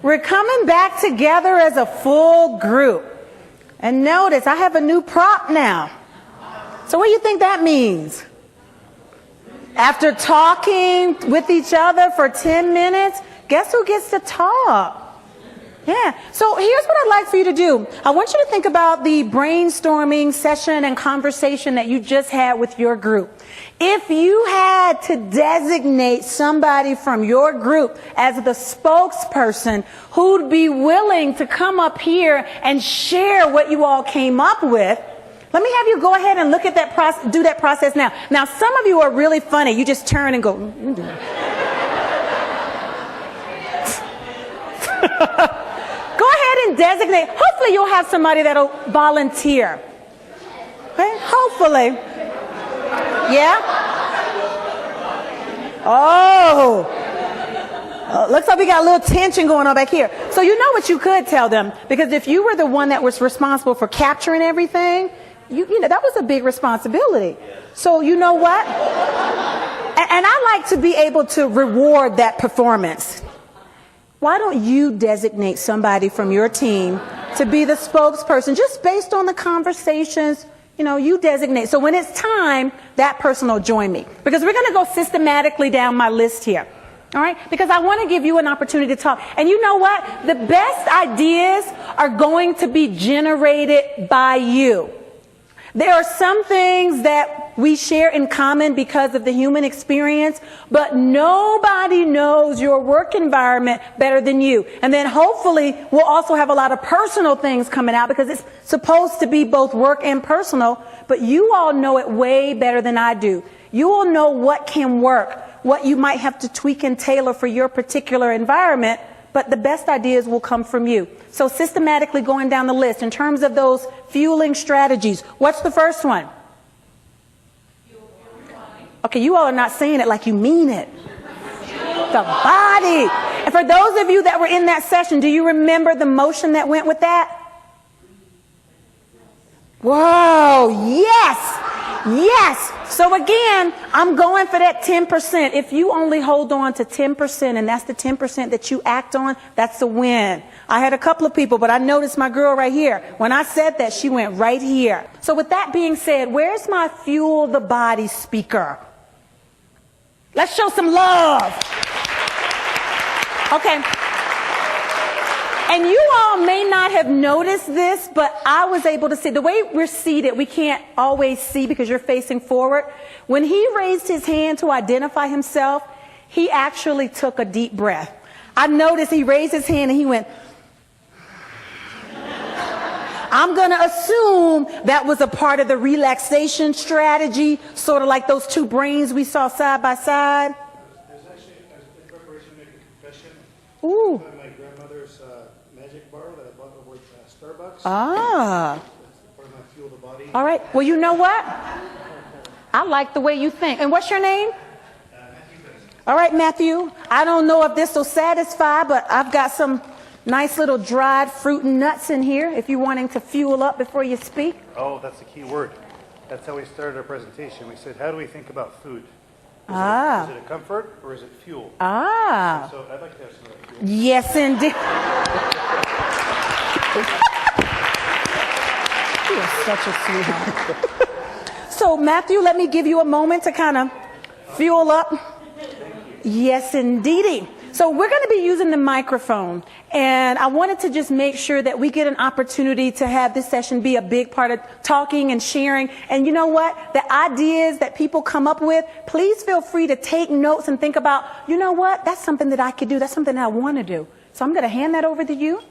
We're coming back together as a full group. And notice, I have a new prop now. So what do you think that means? After talking with each other for 10 minutes, guess who gets to talk? Yeah. So here's what I'd like for you to do. I want you to think about the brainstorming session and conversation that you just had with your group. If you had to designate somebody from your group as the spokesperson who'd be willing to come up here and share what you all came up with, let me have you go ahead and look at that process, do that process now. Now, some of you are really funny. You just turn and go. Go ahead and designate. Hopefully you'll have somebody that'll volunteer. Okay? Hopefully. Yeah? Oh. Looks like we got a little tension going on back here. So you know what you could tell them, because if you were the one that was responsible for capturing everything, you know, that was a big responsibility. So you know what? And I like to be able to reward that performance. Why don't you designate somebody from your team to be the spokesperson, just based on the conversations, you know, you designate. So when it's time, that person will join me. Because we're going to go systematically down my list here. All right? Because I want to give you an opportunity to talk. And you know what? The best ideas are going to be generated by you. There are some things that we share in common because of the human experience, but nobody knows your work environment better than you. And then hopefully we'll also have a lot of personal things coming out, because it's supposed to be both work and personal, but you all know it way better than I do. You will know what can work, what you might have to tweak and tailor for your particular environment, but the best ideas will come from you. So systematically going down the list in terms of those fueling strategies. What's the first one? Okay, you all are not saying it like you mean it. The body. And for those of you that were in that session, do you remember the motion that went with that? Whoa, yes. Yes. So again, I'm going for that 10%. If you only hold on to 10%, and that's the 10% that you act on, that's a win. I had a couple of people, but I noticed my girl right here. When I said that, she went right here. So with that being said, where's my fuel the body speaker? Let's show some love. Okay. And you all may not have noticed this, but I was able to see. The way we're seated, we can't always see because you're facing forward. When he raised his hand to identify himself, he actually took a deep breath. I noticed he raised his hand and he went. I'm going to assume that was a part of the relaxation strategy, sort of like those two brains we saw side by side. There's actually, in preparation to make a confession. Ooh. My grandmother's magic bar that I bought over at Starbucks. Ah. That's part of my fuel the body. All right. Well, you know what? I like the way you think. And what's your name? Matthew. All right, Matthew. I don't know if this will satisfy, but I've got some nice little dried fruit and nuts in here if you're wanting to fuel up before you speak. Oh, that's the key word. That's how we started our presentation. We said, how do we think about food? Is it a comfort or is it fuel? And so I'd like to have some of that fuel. Yes, indeed. You are such a sweetheart. So, Matthew, let me give you a moment to kind of fuel up. Yes, indeedy. So we're going to be using the microphone, and I wanted to just make sure that we get an opportunity to have this session be a big part of talking and sharing. And you know what? The ideas that people come up with, please feel free to take notes and think about, you know what? That's something that I could do. That's something that I want to do. So I'm going to hand that over to you.